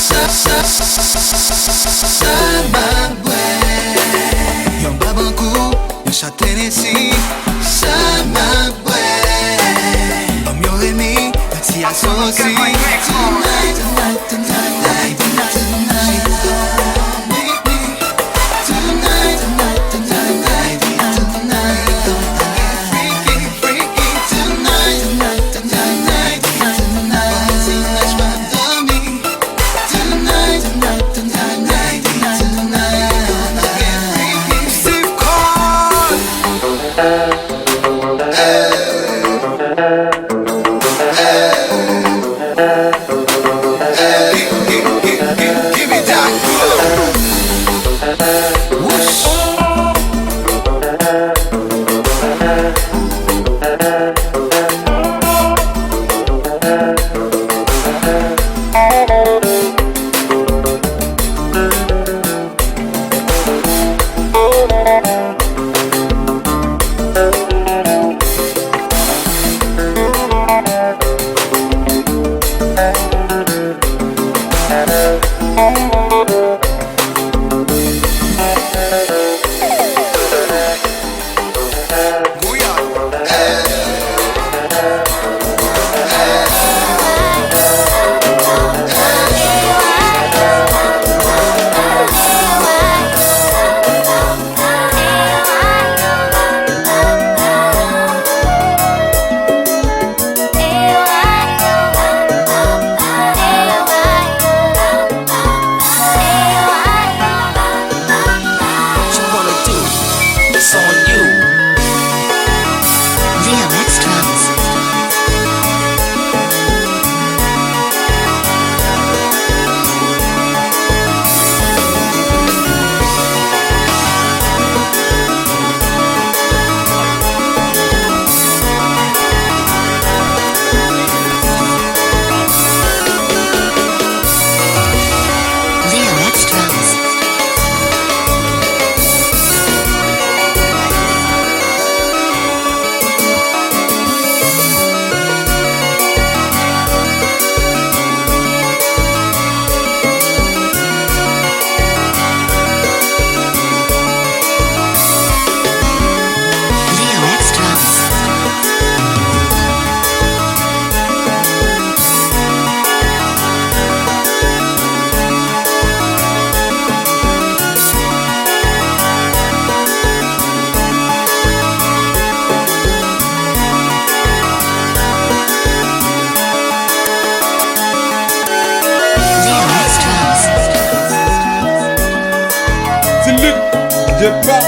Sama boy yon babankou, yon chat Tennessee. Sama boy om yon remi, ti asosi. Tonight, tonight, tonight, tonight, tonight, tonight. Get back.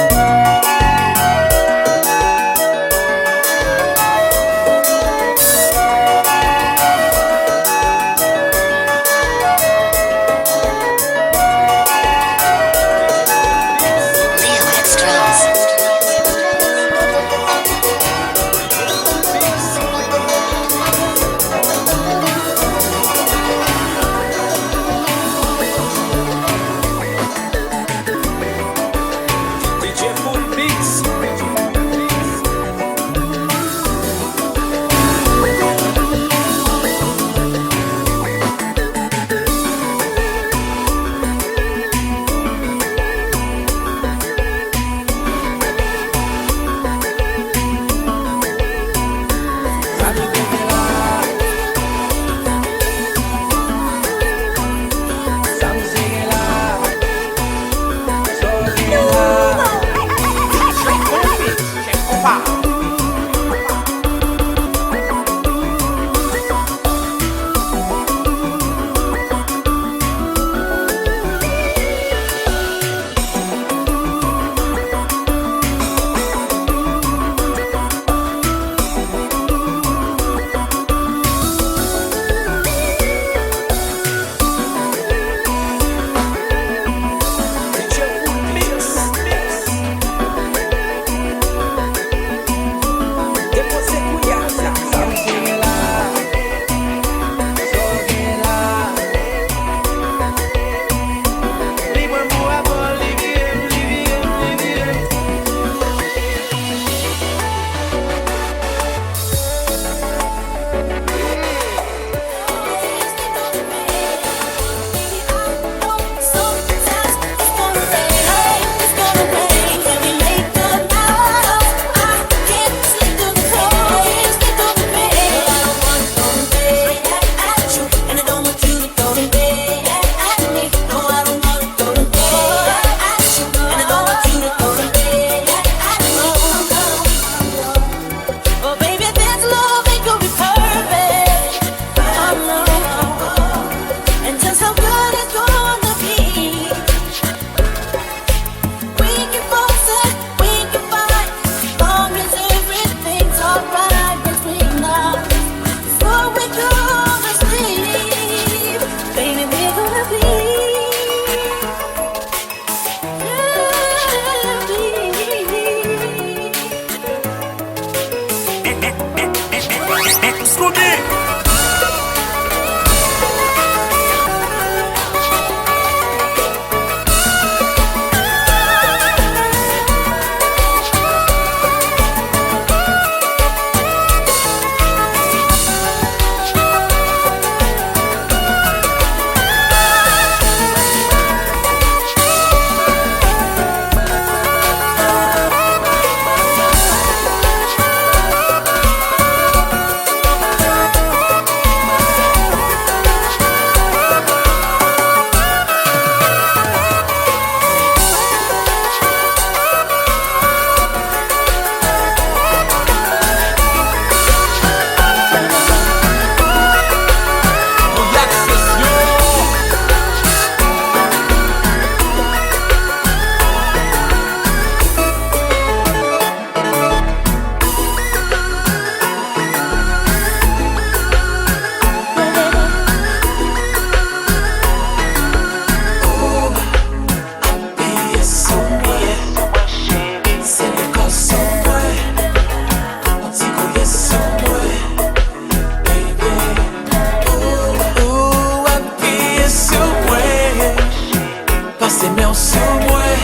Se mè ou sou mwen,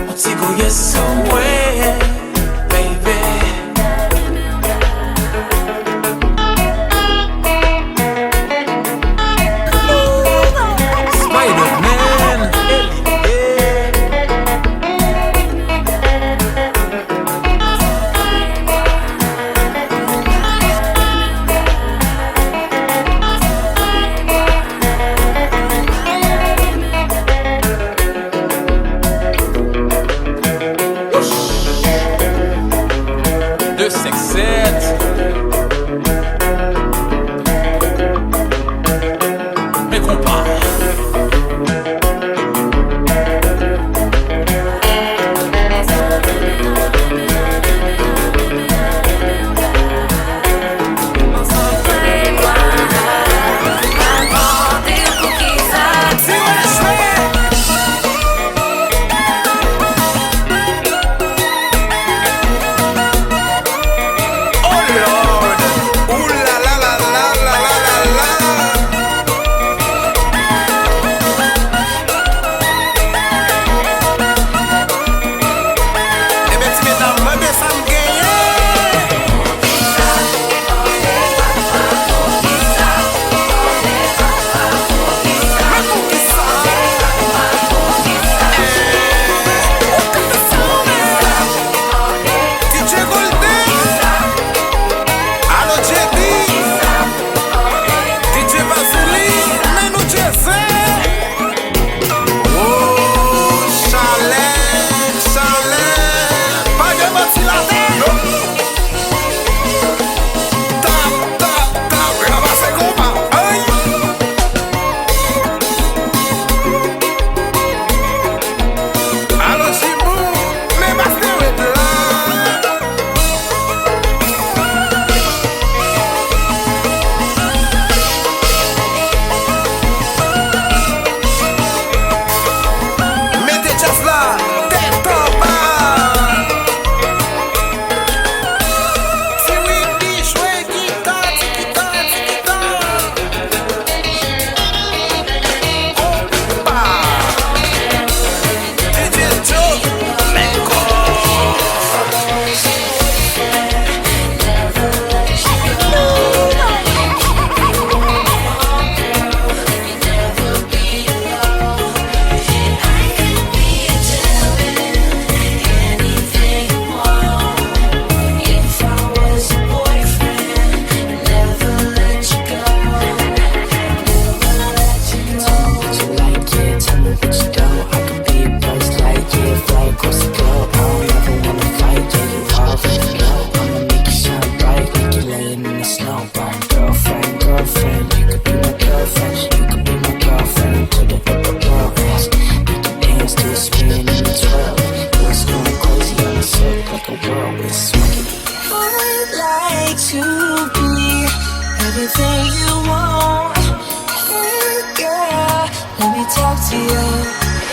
ou ti gouye sou mwen, baby. Spider-Man, de sexette. Mes compas. Everything you want, hey girl, let me talk to you.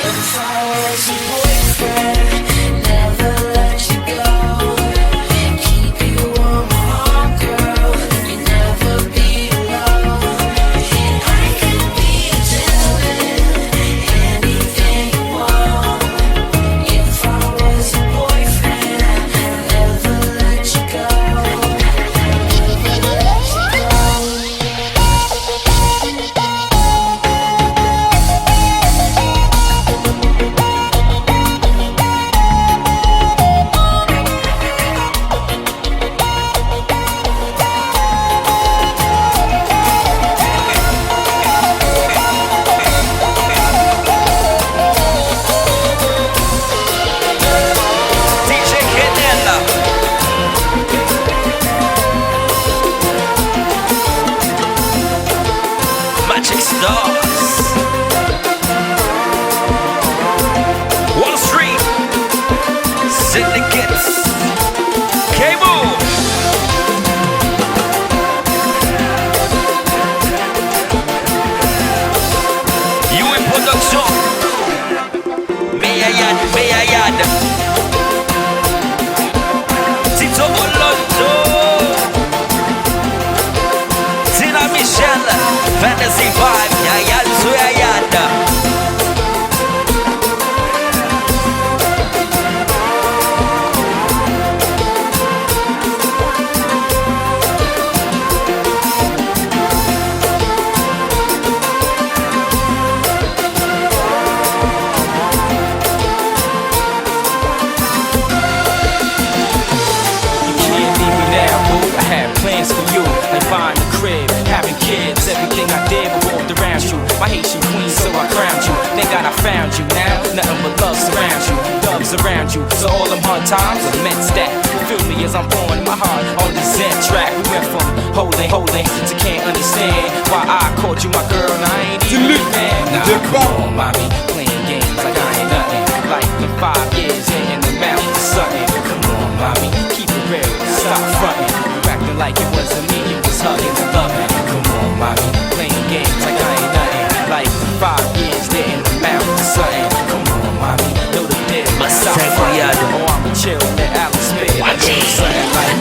God, I found you now. Nothing but love surrounds you, doves around you. So all them hard times are meant that. Feel me as I'm pouring my heart on the Zen track. We went from holding to can't understand why I called you my girl and I ain't even a man. Nah, come on, mommy, playing games like I ain't nothing. Like the 5 years in the mountain something. Come on, mommy, keep it real, stop fronting. You acting like it wasn't me, it was hugging and loving. Come on, mommy, playing games like I ain't nothing. Like 5 years there in the mountain something. Come on, mommy, know the deal, stop fronting. Oh, I'ma chill, let Alice spit. Watch it, something like.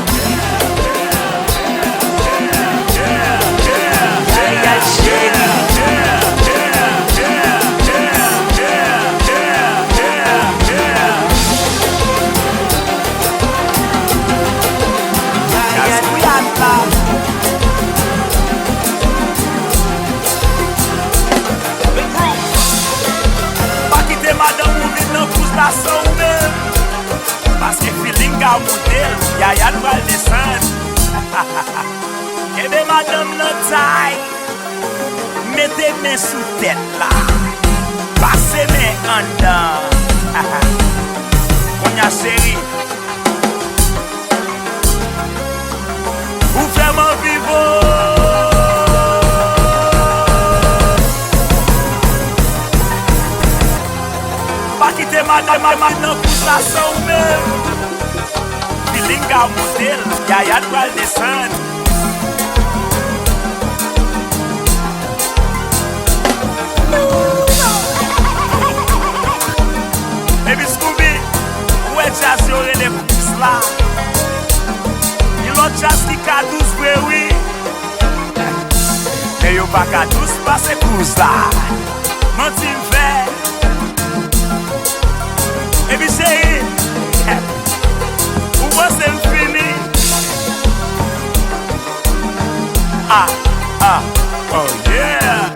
Paske feeling ka model, yaya pral desan. Ebe madame nan tay, mette men sou tèt la, pase men an dan. Konya chéri, ou fèman vivo. Pa kite madame nan pousse la son men. Feeling ka model, yaya pral desan. Baby Scooby, ou e jazz yore le pousse la. Yon jazz ki ka douce brewi. E yo pa ka douce pa se pousse la. Manti m'fè. Baby chéri, ou você m'fini? Oh yeah.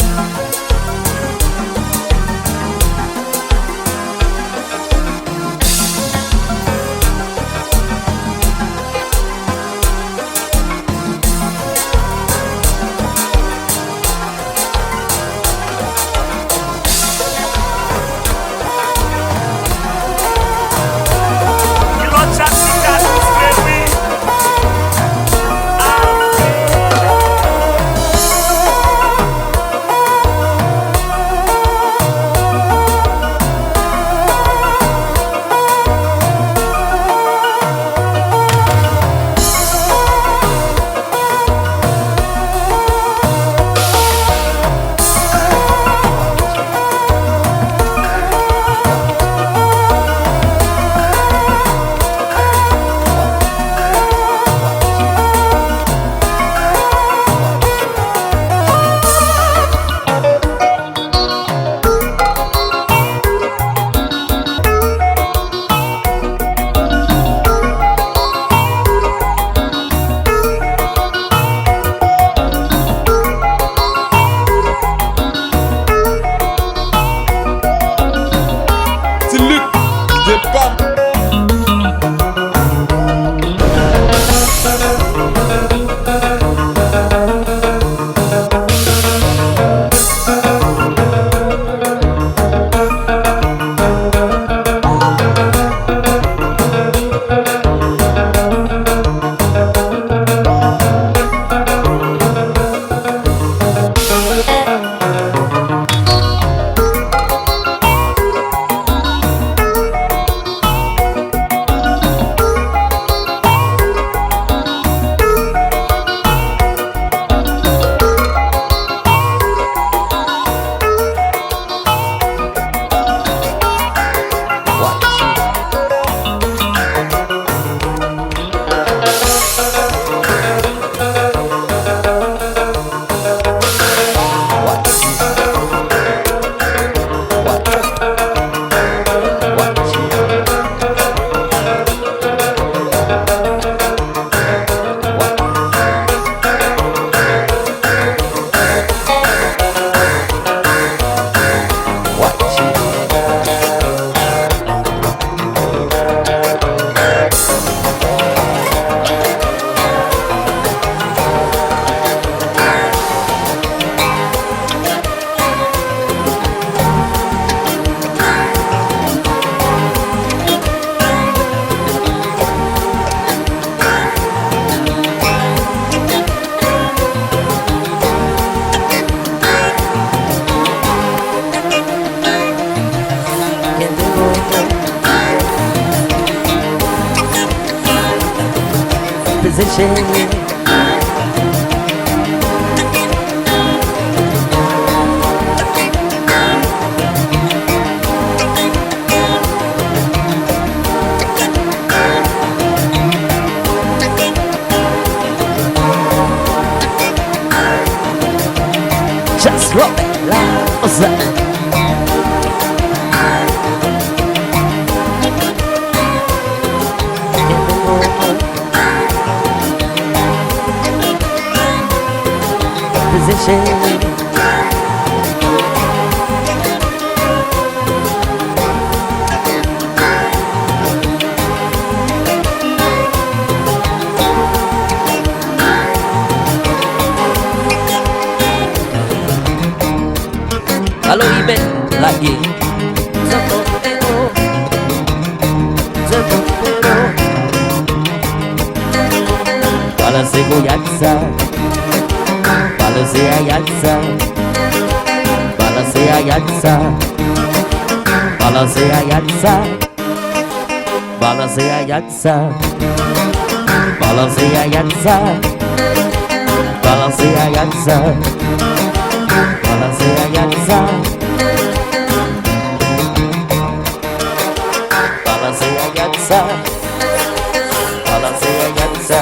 position. Just rock it loud. What's that? Position. Halo Iben lagi. Balasiku yaksa, balasia yaksa, balasia yaksa, balasia yaksa, balasia yaksa, balasia yaksa, balasia yaksa. Balancia yaksa, Balancia yaksa, Balancia yaksa.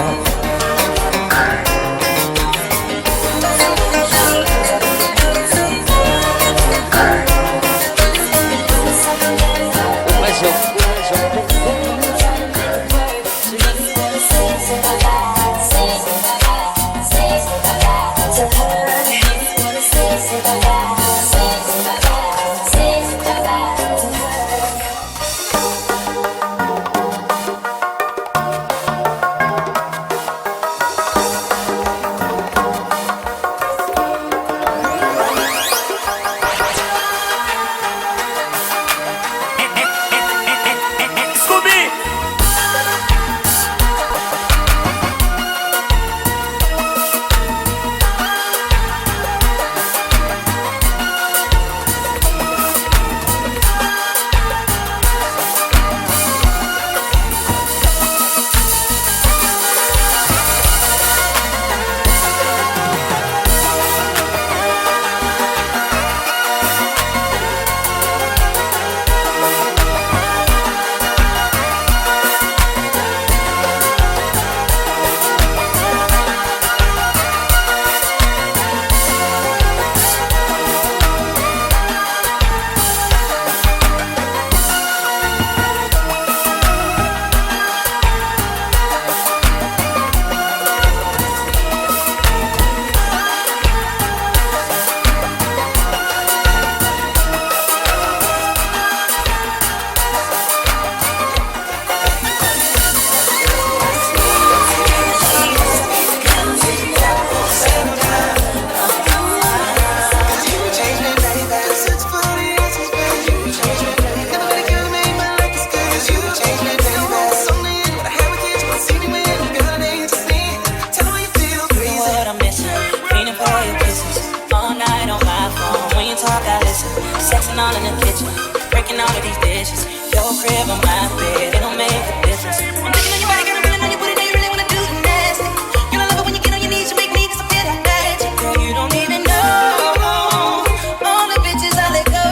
Sexing all in the kitchen, breaking all of these dishes. Your crib on my bed, it don't make a difference. I'm thinking on your body, girl, I'm feeling on your booty. Now you really wanna do the nasty. Girl, I love it when you get on your knees, you make me disappear that magic. Girl, you don't even know all the bitches I let go.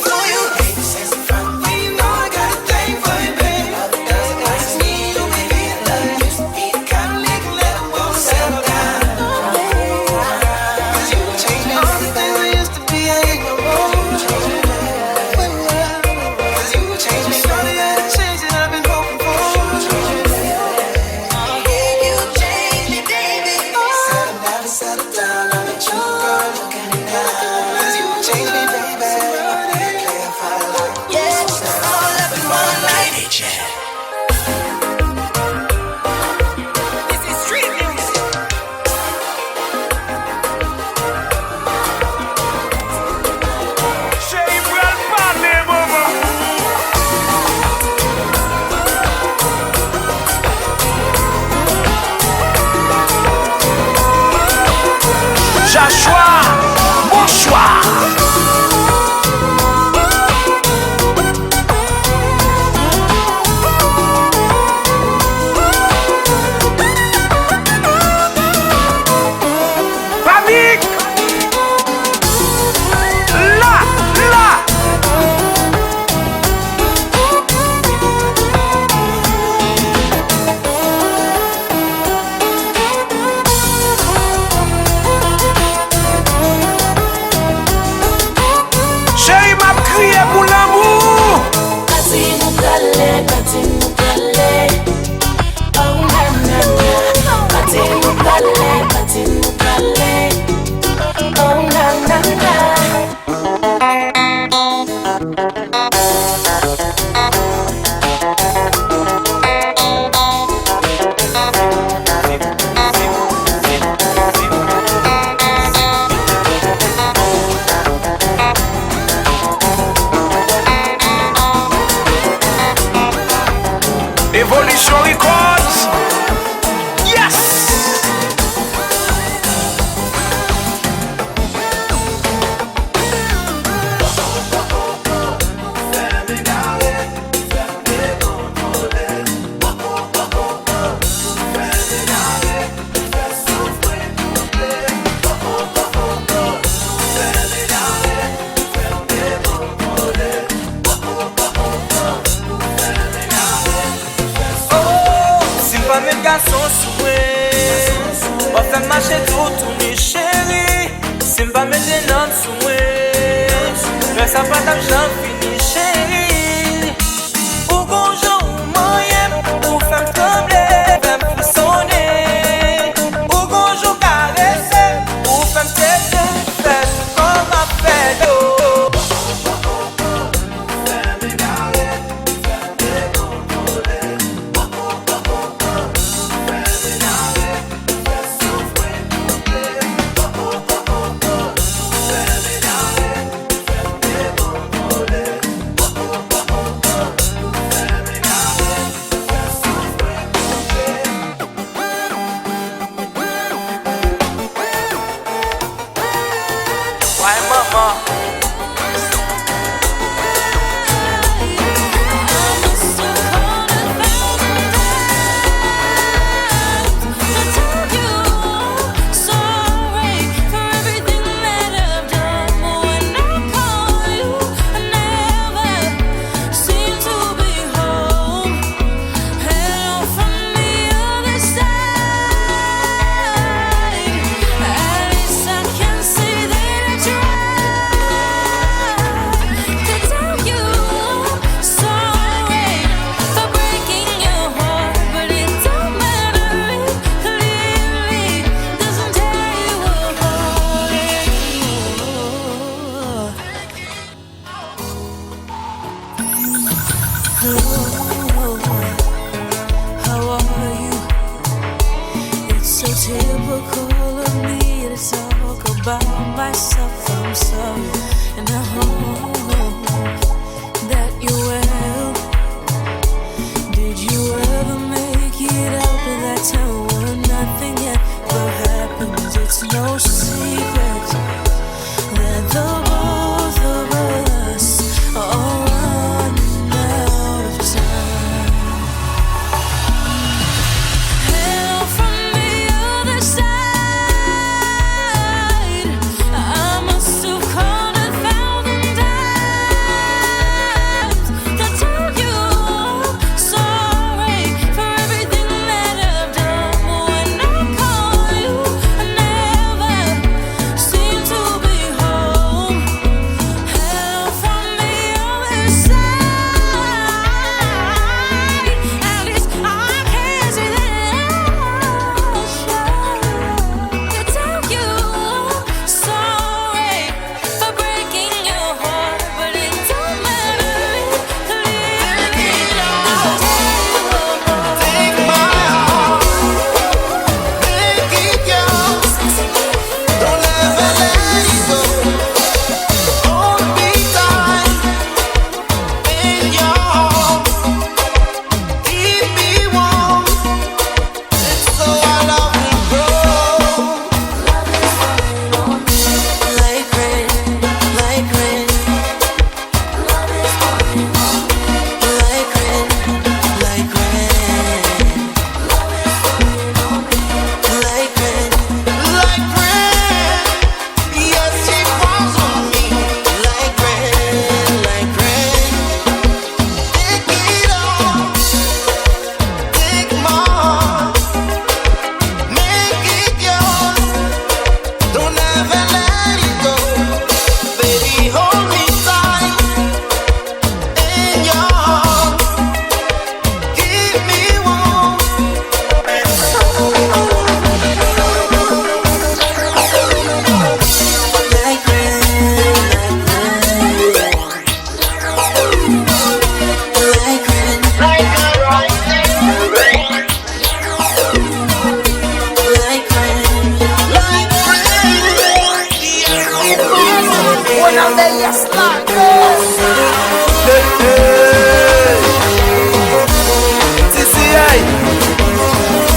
For you, baby, since the front way, you know I got a thing for you, baby. I just need you, baby. Love used to be the kind of nigga that I won't settle down. 'Cause you changed everything I used to be. I ain't no more. 'Cause Evolution Records. Yes. Mes garçons souhait on fait marcher tout ni chéri. Simba me dénomme souhait mais ça pas d'argent fini chéri. Ou gonjo ou moyen ou femme trembler femme frissonner. Ou gonjo caresser ou femme têter fait comme ma fête. Why, mama? How are you? It's so typical of me to talk about myself. I'm sorry, and I hope that you're well. Did you ever make it out of that town where nothing ever happens? It's no secret that the both of us are running out of time. Hello from the other side. I must have called 1,000 times.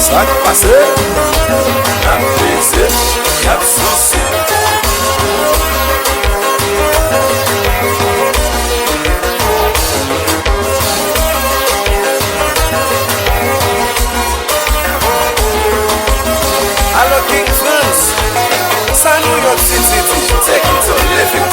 Ça qui passe, la plaisir, la souci. Alors King France, ça New York City, take it to living.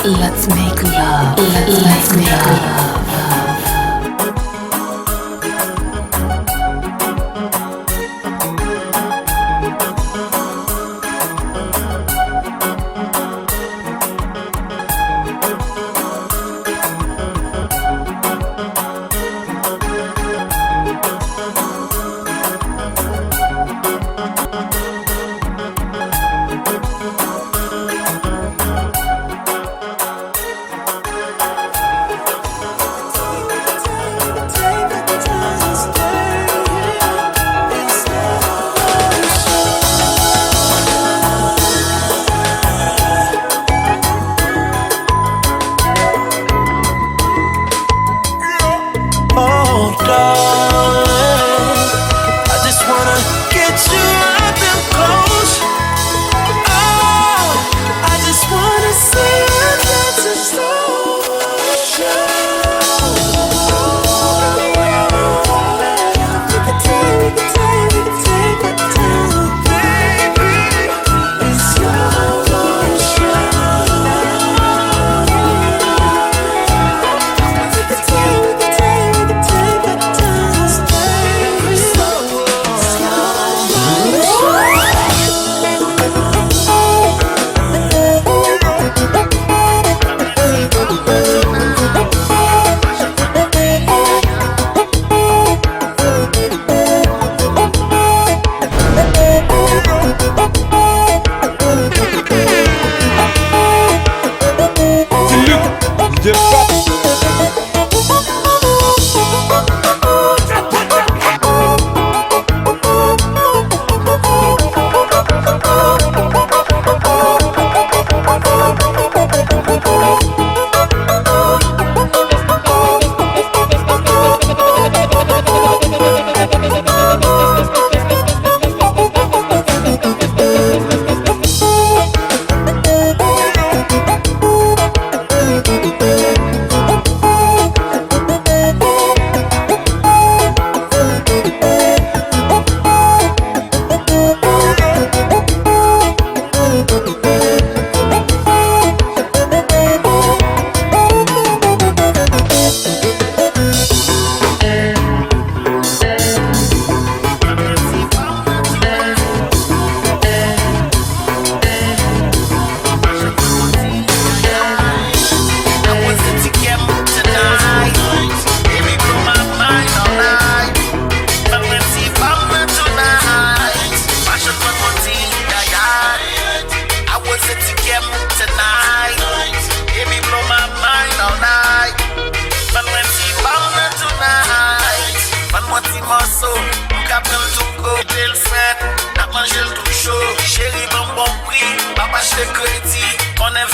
Let's make love. Let's make love.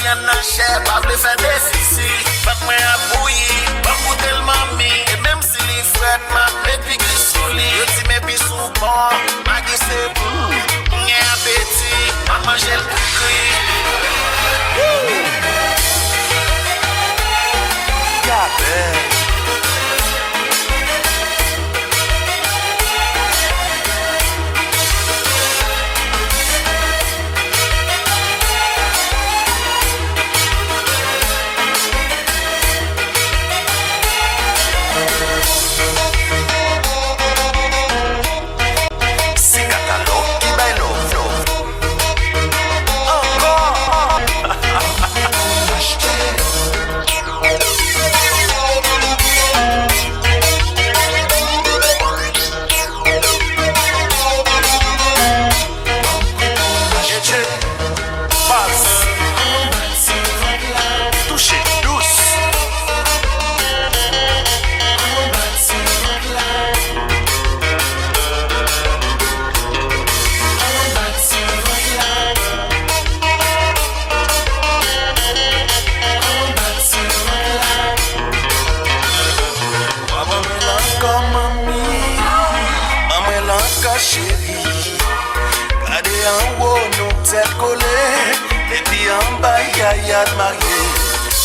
viande dans chair, pas de faire des sissi. Faites-moi à bouillir, pas goûter le mami. Et même si les frères m'a fait piquer sous lit, je dis mes bisous bon, ma guise c'est bon. J'ai appétit, maman j'ai le cri. Gabelle.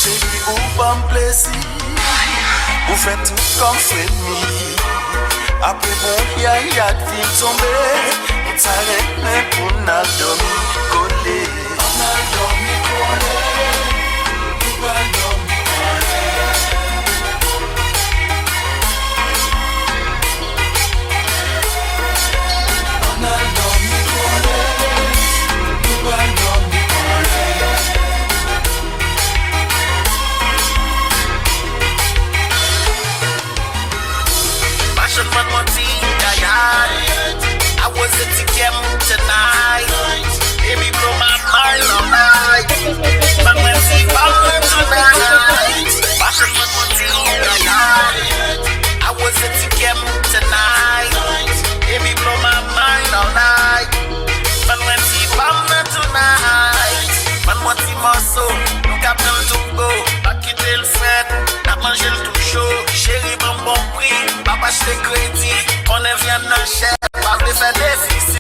Chérie, ou pas me plaisir, ou fait tout comme friendly. Après bon, y'a de vie tombée, on t'arrête mais pour n'a dormi collé. On a dormi collé, on a dormi collé. On a dormi collé, on a dormi collé. I was at the camp tonight. Baby, blow my mind all night. But when she found tonight, I was at the camp tonight. Baby, blow my mind all night. But when she found tonight, man, what he must so, nous captons tout go. Pas quitter le fait, n'a mangé le tout chaud. Chérie, bon prix, papa, je crédit. On est viande dans chair, pas de faire des ici.